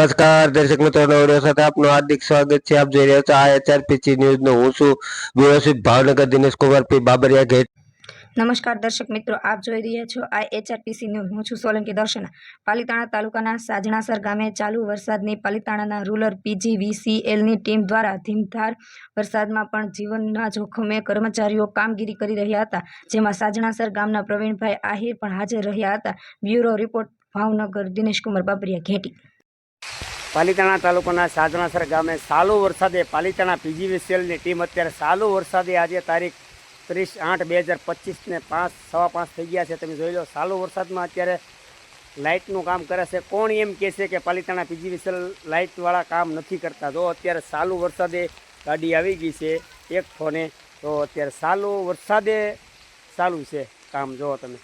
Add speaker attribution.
Speaker 1: નમસ્કાર દર્શક મિત્રો, વિડીયો સાથે આપનું હાર્દિક સ્વાગત છે। આપ જોઈ રહ્યા છો આ HRPC ન્યૂઝ નો હું છું વ્યવસ્થિત ભાવનગર દિનેશ કુમાર પી બાબરિયા ગેટ।
Speaker 2: નમસ્કાર દર્શક મિત્રો, આપ જોઈ રહ્યા છો આ HRPC ન્યૂઝ। હું છું સોલંકી દર્શના। પાલીતાણા તાલુકાના સાજણાસર ગામે ચાલુ વરસાદની પાલીતાણાના રૂરલ PGVCLની ટીમ દ્વારા ધીમધાર વરસાદમાં પણ જીવનના જોખમે કર્મચારીઓ કામગીરી કરી રહ્યા હતા, જેમાં સાજણાસર ગામના પ્રવીણભાઈ આહિર પણ હાજર રહ્યા હતા। Bureau report, Bhavnagar, Dinesh Kumar Babariya Gheti.
Speaker 3: પાલીતાણા તાલુકાના સાજણાસર ગામે ચાલુ વરસાદે પાલીતાણા PGVCLની ટીમ અત્યારે ચાલુ વરસાદે આજે તારીખ 30/8/2025 ને 5:15 થઈ ગયા છે। તમે જોઈ લો, ચાલુ વરસાદમાં અત્યારે લાઇટનું કામ કરે છે। કોણ એમ કહે છે કે પાલીતાણા PGVCL લાઇટવાળા કામ નથી કરતા? જો અત્યારે ચાલુ વરસાદે ગાડી આવી ગઈ છે એક ફોને, તો અત્યારે ચાલુ વરસાદે ચાલુ છે કામ, જો તમે।